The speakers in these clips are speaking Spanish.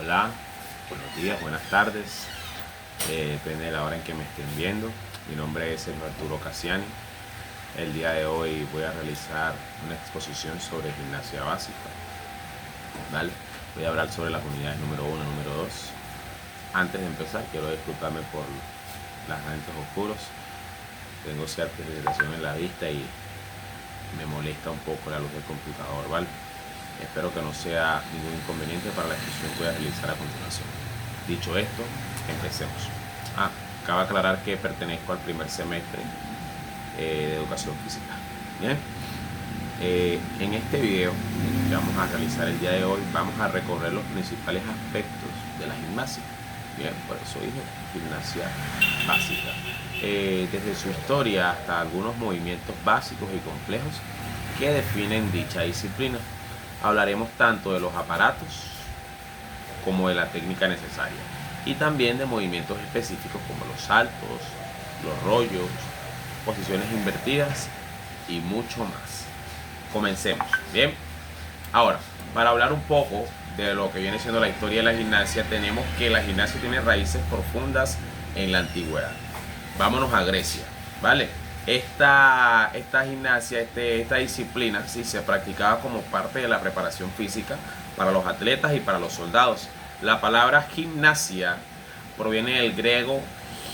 Hola, buenos días, buenas tardes, depende de la hora en que me estén viendo. Mi nombre es Sergio Arturo Casiani. El día de hoy voy a realizar una exposición sobre gimnasia básica. ¿Vale? Voy a hablar sobre las unidades número 1 y número 2. Antes de empezar, quiero disculparme por los lentes oscuros. Tengo cierta irritación en la vista y me molesta un poco la luz del computador, ¿vale? Espero que no sea ningún inconveniente para la exposición que voy a realizar a continuación. Dicho esto, empecemos. Cabe aclarar que pertenezco al primer semestre de educación física. Bien, en este video que vamos a realizar el día de hoy, vamos a recorrer los principales aspectos de la gimnasia. Bien, por eso dije gimnasia básica. Desde su historia hasta algunos movimientos básicos y complejos que definen dicha disciplina. Hablaremos tanto de los aparatos como de la técnica necesaria y también de movimientos específicos como los saltos, los rollos, posiciones invertidas y mucho más. Comencemos. Bien, ahora para hablar un poco de lo que viene siendo la historia de la gimnasia, tenemos que la gimnasia tiene raíces profundas en la antigüedad. Vámonos a Grecia, ¿vale? Esta gimnasia, esta disciplina, sí, se practicaba como parte de la preparación física para los atletas y para los soldados. La palabra gimnasia proviene del griego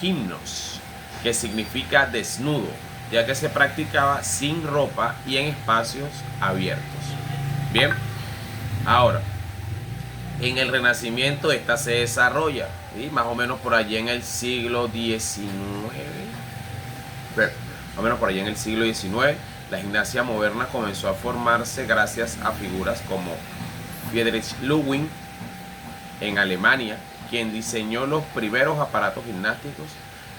gimnos, que significa desnudo, ya que se practicaba sin ropa y en espacios abiertos. Bien, ahora, en el Renacimiento esta se desarrolla, ¿sí? Más o menos por allí en el siglo XIX. Más o menos por allí en el siglo XIX, la gimnasia moderna comenzó a formarse gracias a figuras como Friedrich Ludwig en Alemania, quien diseñó los primeros aparatos gimnásticos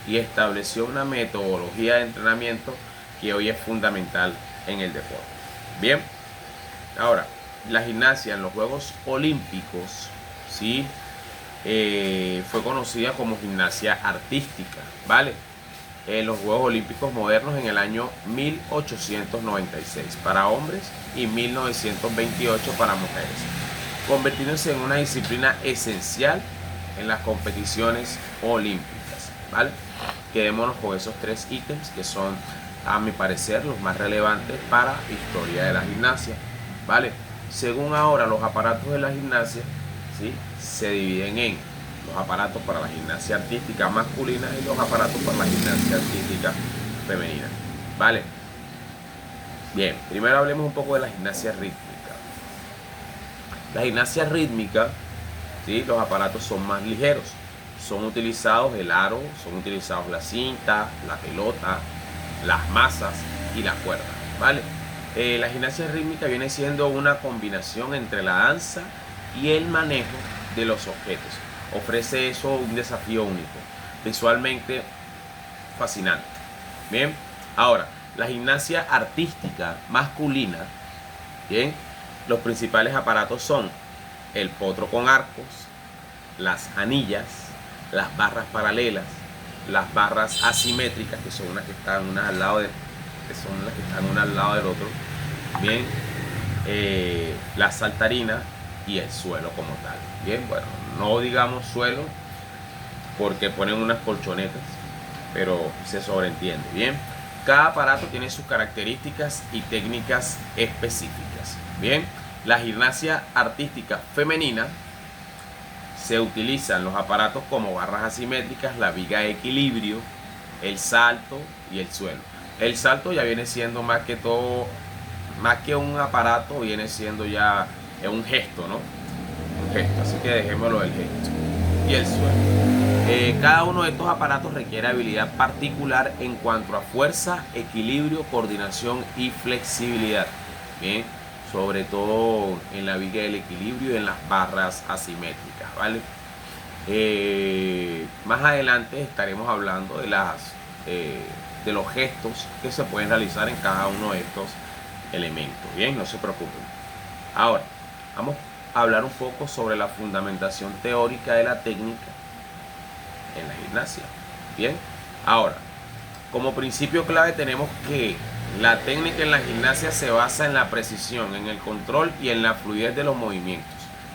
y estableció una metodología de entrenamiento que hoy es fundamental en el deporte. Bien, ahora, la gimnasia en los Juegos Olímpicos, ¿sí? Fue conocida como gimnasia artística, ¿vale? En los Juegos Olímpicos modernos en el año 1896 para hombres y 1928 para mujeres, convirtiéndose en una disciplina esencial en las competiciones olímpicas, ¿vale? Quedémonos con esos tres ítems que son, a mi parecer, los más relevantes para la historia de la gimnasia, ¿vale? Según ahora, los aparatos de la gimnasia, ¿sí?, se dividen en los aparatos para la gimnasia artística masculina y los aparatos para la gimnasia artística femenina, ¿vale? Bien, primero hablemos un poco de la gimnasia rítmica. La gimnasia rítmica, ¿sí?, los aparatos son más ligeros. Son utilizados el aro, son utilizados la cinta, la pelota, las masas y la cuerda, ¿vale? La gimnasia rítmica viene siendo una combinación entre la danza y el manejo de los objetos. Ofrece eso un desafío único, visualmente fascinante. Bien, ahora, la gimnasia artística masculina, bien, los principales aparatos son el potro con arcos, las anillas, las barras paralelas, las barras asimétricas, que son unas que están unas al lado del otro, bien, la saltarina y el suelo como tal. Bien, bueno, no digamos suelo porque ponen unas colchonetas, pero se sobreentiende. Bien, cada aparato tiene sus características y técnicas específicas. Bien, la gimnasia artística femenina se utilizan los aparatos como barras asimétricas, la viga de equilibrio, el salto y el suelo. El salto ya viene siendo más que todo, más que un aparato, viene siendo ya un gesto, ¿no? Un gesto, así que dejémoslo del gesto. Y el suelo. Cada uno de estos aparatos requiere habilidad particular en cuanto a fuerza, equilibrio, coordinación y flexibilidad. Bien, sobre todo en la viga del equilibrio y en las barras asimétricas, ¿vale? Más adelante estaremos hablando de los gestos que se pueden realizar en cada uno de estos elementos. Bien, no se preocupen. Ahora, vamos a hablar un poco sobre la fundamentación teórica de la técnica en la gimnasia. Bien, ahora, como principio clave tenemos que la técnica en la gimnasia se basa en la precisión, en el control y en la fluidez de los movimientos.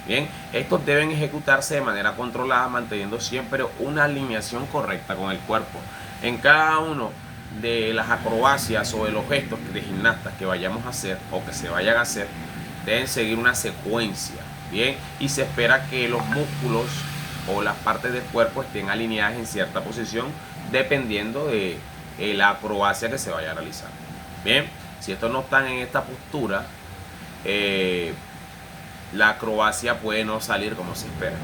Bien, estos deben ejecutarse de manera controlada, manteniendo siempre una alineación correcta con el cuerpo. En cada uno de las acrobacias o de los gestos de gimnastas que vayamos a hacer o que se vayan a hacer, deben seguir una secuencia, bien, y se espera que los músculos o las partes del cuerpo estén alineadas en cierta posición dependiendo de la acrobacia que se vaya a realizar. Bien, si estos no están en esta postura, la acrobacia puede no salir como se espera.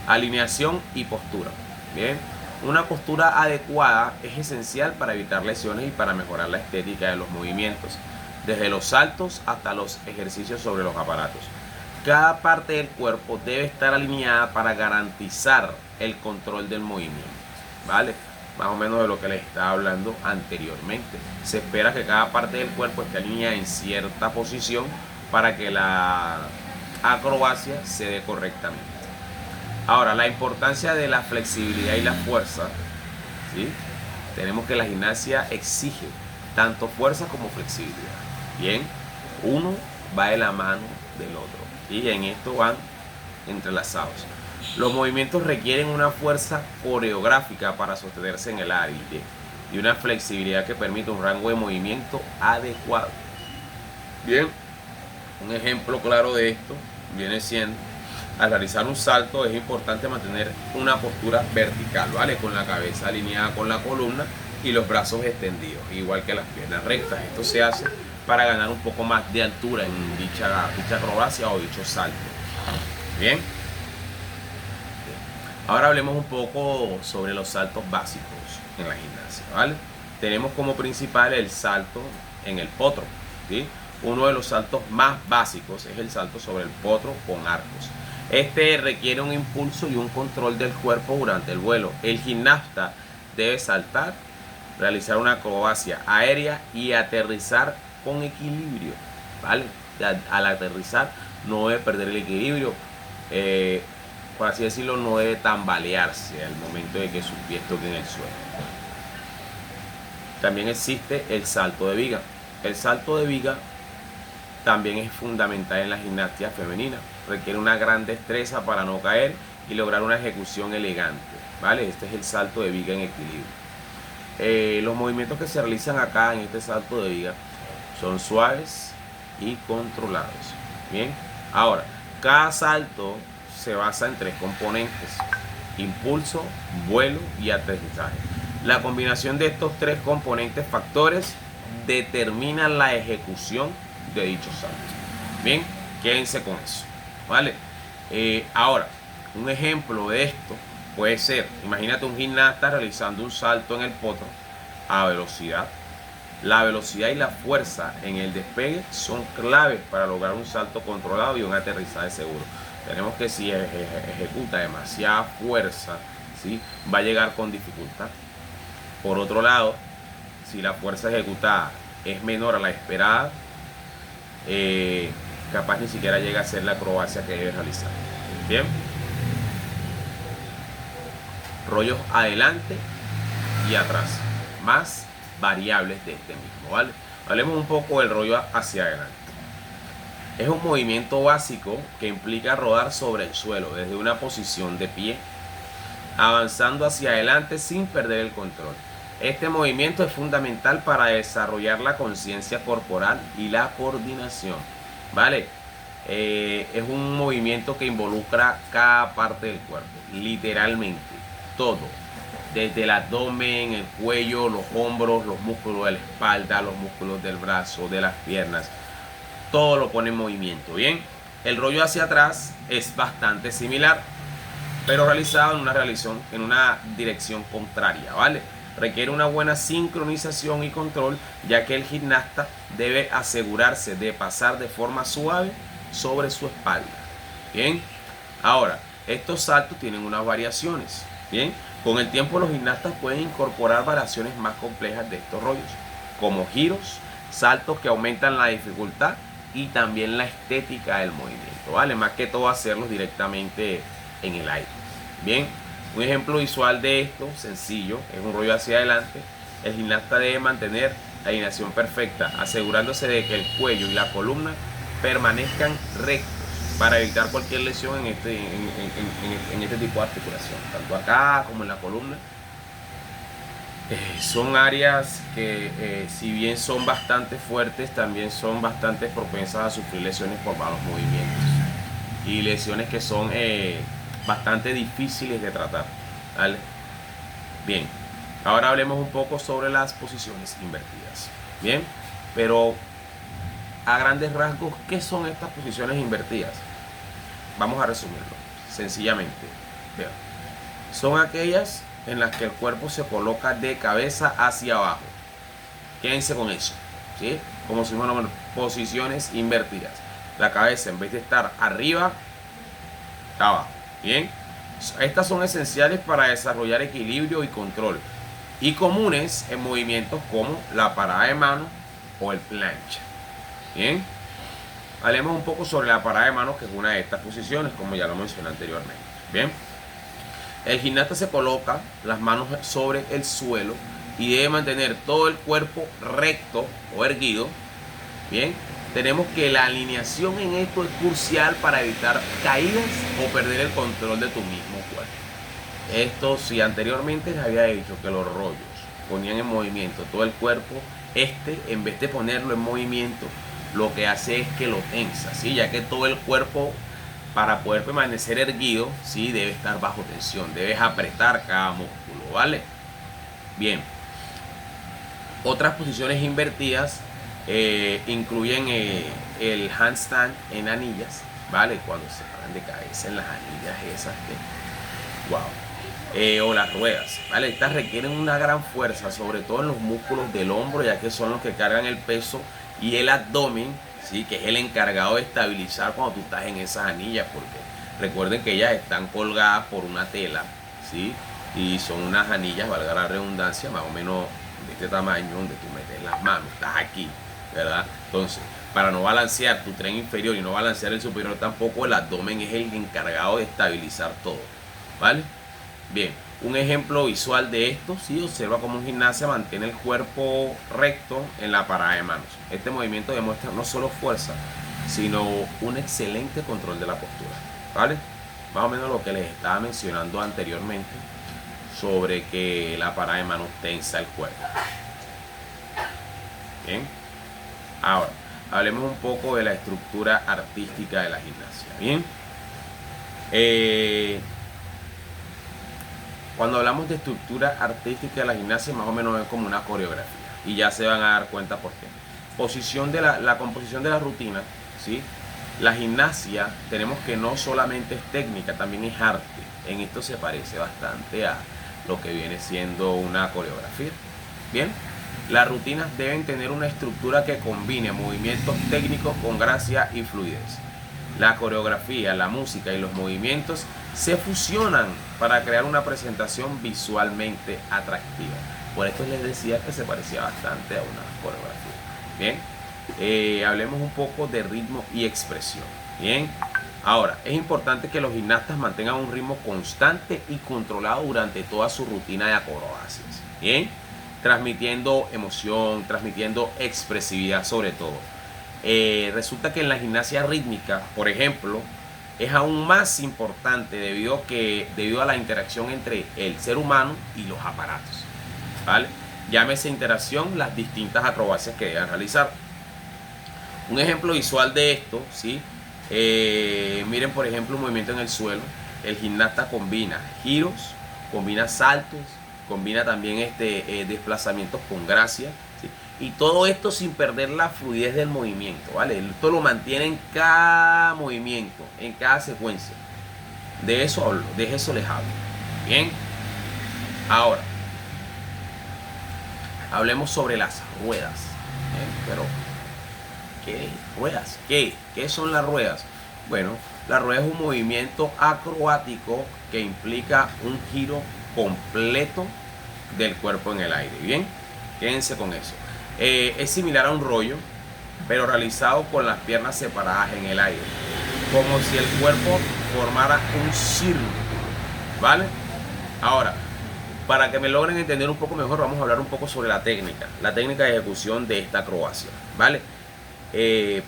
Alineación y postura. Bien, una postura adecuada es esencial para evitar lesiones y para mejorar la estética de los movimientos, desde los saltos hasta los ejercicios sobre los aparatos. Cada parte del cuerpo debe estar alineada para garantizar el control del movimiento, ¿vale? Más o menos de lo que les estaba hablando anteriormente. Se espera que cada parte del cuerpo esté alineada en cierta posición para que la acrobacia se dé correctamente. Ahora, la importancia de la flexibilidad y la fuerza, ¿sí? Tenemos que la gimnasia exige tanto fuerza como flexibilidad. Bien, uno va de la mano del otro y en esto van entrelazados. Los movimientos requieren una fuerza coreográfica para sostenerse en el aire y una flexibilidad que permite un rango de movimiento adecuado. Bien, un ejemplo claro de esto viene siendo: al realizar un salto es importante mantener una postura vertical, ¿vale? Con la cabeza alineada con la columna y los brazos extendidos, igual que las piernas rectas. Esto se hace para ganar un poco más de altura en dicha acrobacia o dicho salto. Bien. Ahora hablemos un poco sobre los saltos básicos en la gimnasia, ¿vale? Tenemos como principal el salto en el potro, ¿sí? Uno de los saltos más básicos es el salto sobre el potro con arcos. Este requiere un impulso y un control del cuerpo durante el vuelo. El gimnasta debe saltar, realizar una acrobacia aérea y aterrizar con equilibrio, ¿vale? Al aterrizar no debe perder el equilibrio, por así decirlo, no debe tambalearse al momento de que sus pies toquen el suelo. También existe el salto de viga. El salto de viga también es fundamental en la gimnasia femenina. Requiere una gran destreza para no caer y lograr una ejecución elegante, ¿vale? Este es el salto de viga en equilibrio. Los movimientos que se realizan acá en este salto de viga son suaves y controlados. Bien, ahora, cada salto se basa en 3 componentes: impulso, vuelo y aterrizaje. La combinación de estos 3 componentes factores determina la ejecución de dicho salto. Bien, quédense con eso, ¿vale? Ahora, un ejemplo de esto puede ser: imagínate un gimnasta realizando un salto en el potro a velocidad. La velocidad y la fuerza en el despegue son claves para lograr un salto controlado y un aterrizaje seguro. Tenemos que, si ejecuta demasiada fuerza, ¿sí?, va a llegar con dificultad. Por otro lado, si la fuerza ejecutada es menor a la esperada, capaz ni siquiera llega a ser la acrobacia que debe realizar. Bien, rollos adelante y atrás, más variables de este mismo, ¿vale? Hablemos un poco del rollo hacia adelante. Es un movimiento básico que implica rodar sobre el suelo desde una posición de pie, avanzando hacia adelante sin perder el control. Este movimiento es fundamental para desarrollar la conciencia corporal y la coordinación, ¿vale? Es un movimiento que involucra cada parte del cuerpo, literalmente todo, desde el abdomen, el cuello, los hombros, los músculos de la espalda, los músculos del brazo, de las piernas, todo lo pone en movimiento. Bien, el rollo hacia atrás es bastante similar, pero realizado en una dirección contraria, ¿vale? Requiere una buena sincronización y control, ya que el gimnasta debe asegurarse de pasar de forma suave sobre su espalda. Bien, ahora, estos saltos tienen unas variaciones. Bien, con el tiempo los gimnastas pueden incorporar variaciones más complejas de estos rollos, como giros, saltos que aumentan la dificultad y también la estética del movimiento, ¿vale? Más que todo hacerlos directamente en el aire. Bien, un ejemplo visual de esto, sencillo, es un rollo hacia adelante. El gimnasta debe mantener la alineación perfecta, asegurándose de que el cuello y la columna permanezcan rectos, para evitar cualquier lesión en este tipo de articulación, tanto acá como en la columna. Son áreas que si bien son bastante fuertes, también son bastante propensas a sufrir lesiones por malos movimientos y lesiones que son bastante difíciles de tratar, ¿vale? Bien, ahora hablemos un poco sobre las posiciones invertidas. Bien, pero a grandes rasgos, ¿qué son estas posiciones invertidas? Vamos a resumirlo sencillamente. Vean, son aquellas en las que el cuerpo se coloca de cabeza hacia abajo. Quédense con eso, ¿sí? Como si fueran posiciones invertidas. La cabeza, en vez de estar arriba, está abajo. Bien, estas son esenciales para desarrollar equilibrio y control, y comunes en movimientos como la parada de mano o el plancha. Bien, hablemos un poco sobre la parada de manos, que es una de estas posiciones, como ya lo mencioné anteriormente. Bien, el gimnasta se coloca las manos sobre el suelo y debe mantener todo el cuerpo recto o erguido. Bien, tenemos que la alineación en esto es crucial para evitar caídas o perder el control de tu mismo cuerpo. Esto, si anteriormente les había dicho que los rollos ponían en movimiento todo el cuerpo, en vez de ponerlo en movimiento, lo que hace es que lo tensa, ¿sí? Ya que todo el cuerpo, para poder permanecer erguido, ¿sí?, debe estar bajo tensión, debes apretar cada músculo, ¿vale? Bien, otras posiciones invertidas incluyen el handstand en anillas, ¿vale? Cuando se paran de cabeza en las anillas esas o las ruedas, ¿vale? Estas requieren una gran fuerza, sobre todo en los músculos del hombro, ya que son los que cargan el peso, y el abdomen, ¿sí?, que es el encargado de estabilizar cuando tú estás en esas anillas, porque recuerden que ellas están colgadas por una tela, ¿sí?, y son unas anillas, valga la redundancia, más o menos de este tamaño, donde tú metes las manos, estás aquí, ¿verdad? Entonces, para no balancear tu tren inferior y no balancear el superior tampoco, el abdomen es el encargado de estabilizar todo, ¿vale? Bien, un ejemplo visual de esto, ¿sí? Observa cómo un gimnasta mantiene el cuerpo recto en la parada de manos. Este movimiento demuestra no solo fuerza, sino un excelente control de la postura, ¿vale? Más o menos lo que les estaba mencionando anteriormente sobre que la parada de manos tensa el cuerpo. Bien, ahora hablemos un poco de la estructura artística de la gimnasia. Bien, cuando hablamos de estructura artística de la gimnasia, más o menos es como una coreografía, y ya se van a dar cuenta por qué. Posición de la composición de la rutina, ¿sí? La gimnasia, tenemos que no solamente es técnica, también es arte. En esto se parece bastante a lo que viene siendo una coreografía. Bien, las rutinas deben tener una estructura que combine movimientos técnicos con gracia y fluidez. La coreografía, la música y los movimientos se fusionan para crear una presentación visualmente atractiva. Por esto les decía que se parecía bastante a una coreografía. Bien, hablemos un poco de ritmo y expresión. Bien, ahora es importante que los gimnastas mantengan un ritmo constante y controlado durante toda su rutina de acrobacias. Bien, transmitiendo emoción, transmitiendo expresividad sobre todo. Resulta que en la gimnasia rítmica, por ejemplo, es aún más importante debido a la interacción entre el ser humano y los aparatos, ¿vale? Llámese interacción las distintas acrobacias que deben realizar. Un ejemplo visual de esto, ¿sí? Miren, por ejemplo, un movimiento en el suelo. El gimnasta combina giros, combina saltos, combina también desplazamientos con gracia, ¿sí? Y todo esto sin perder la fluidez del movimiento, ¿vale? Esto lo mantiene en cada movimiento, en cada secuencia. De eso les hablo. Bien, ahora hablemos sobre las ruedas. Pero, ¿qué ruedas? ¿Qué son las ruedas? Bueno, la rueda es un movimiento acrobático que implica un giro completo del cuerpo en el aire. Bien, quédense con eso. Es similar a un rollo, pero realizado con las piernas separadas en el aire, como si el cuerpo formara un círculo, ¿vale? Ahora, para que me logren entender un poco mejor, vamos a hablar un poco sobre la técnica de ejecución de esta acrobacia, ¿vale?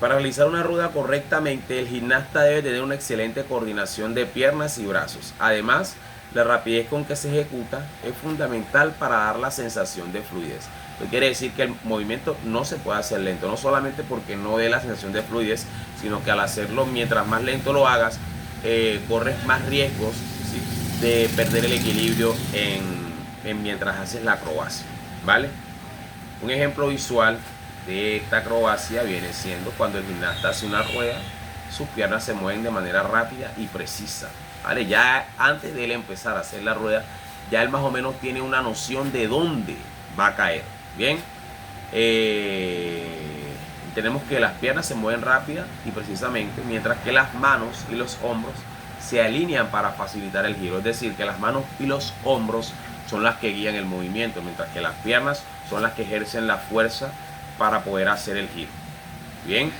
Para realizar una rueda correctamente, el gimnasta debe tener una excelente coordinación de piernas y brazos. Además, la rapidez con que se ejecuta es fundamental para dar la sensación de fluidez. Esto quiere decir que el movimiento no se puede hacer lento, no solamente porque no dé la sensación de fluidez, sino que al hacerlo, mientras más lento lo hagas, corres más riesgos, ¿sí?, de perder el equilibrio mientras haces la acrobacia, ¿vale? Un ejemplo visual de esta acrobacia viene siendo cuando el gimnasta hace una rueda, sus piernas se mueven de manera rápida y precisa, ¿vale? Ya antes de él empezar a hacer la rueda, ya él más o menos tiene una noción de dónde va a caer, ¿bien? Tenemos que las piernas se mueven rápida y precisamente, mientras que las manos y los hombros se alinean para facilitar el giro. Es decir, que las manos y los hombros son las que guían el movimiento, mientras que las piernas son las que ejercen la fuerza para poder hacer el giro. Bien,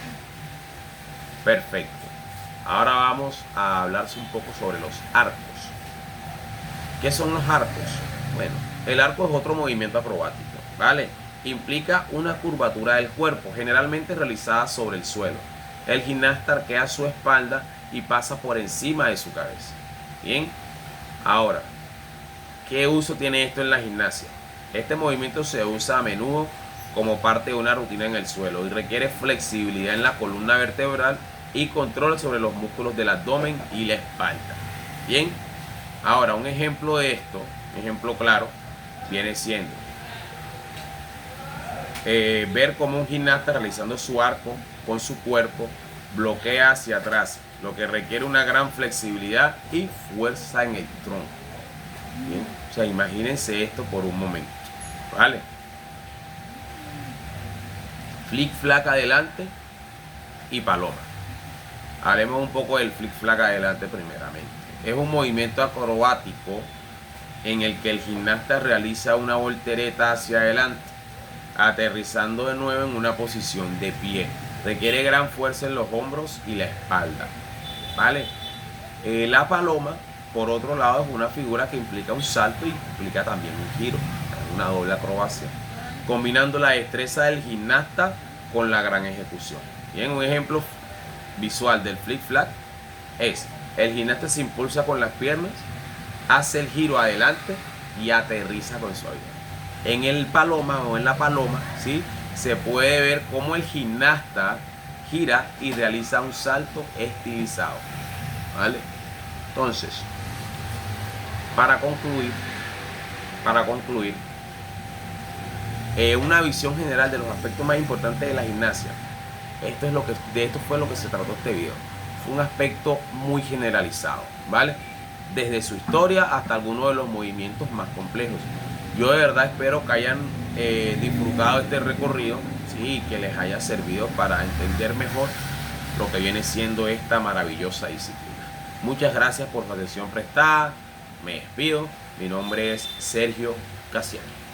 perfecto. Ahora vamos a hablar un poco sobre los arcos. ¿Qué son los arcos? Bueno, el arco es otro movimiento acrobático, ¿vale? Implica una curvatura del cuerpo, generalmente realizada sobre el suelo. El gimnasta arquea su espalda y pasa por encima de su cabeza. Bien, ahora, ¿qué uso tiene esto en la gimnasia? Este movimiento se usa a menudo como parte de una rutina en el suelo y requiere flexibilidad en la columna vertebral y control sobre los músculos del abdomen y la espalda. Bien, ahora un ejemplo de esto, un ejemplo claro, viene siendo ver cómo un gimnasta realizando su arco con su cuerpo bloquea hacia atrás, lo que requiere una gran flexibilidad y fuerza en el tronco. Bien, o sea, imagínense esto por un momento, ¿vale? Flick flack adelante y paloma. Haremos un poco del flick flack adelante primeramente. Es un movimiento acrobático en el que el gimnasta realiza una voltereta hacia adelante, aterrizando de nuevo en una posición de pie. Requiere gran fuerza en los hombros y la espalda, ¿vale? La paloma, por otro lado, es una figura que implica un salto y implica también un giro, una doble acrobacia, combinando la destreza del gimnasta con la gran ejecución. Bien, un ejemplo visual del flick flack es: el gimnasta se impulsa con las piernas, hace el giro adelante y aterriza con suavidad. En el paloma o en la paloma, ¿sí?, se puede ver cómo el gimnasta gira y realiza un salto estilizado, ¿vale? Entonces, para concluir, una visión general de los aspectos más importantes de la gimnasia. De esto fue lo que se trató este video. Fue un aspecto muy generalizado, ¿vale? Desde su historia hasta algunos de los movimientos más complejos. Yo de verdad espero que hayan disfrutado este recorrido, ¿sí?, y que les haya servido para entender mejor lo que viene siendo esta maravillosa disciplina. Muchas gracias por su atención prestada. Me despido. Mi nombre es Sergio Cassiani.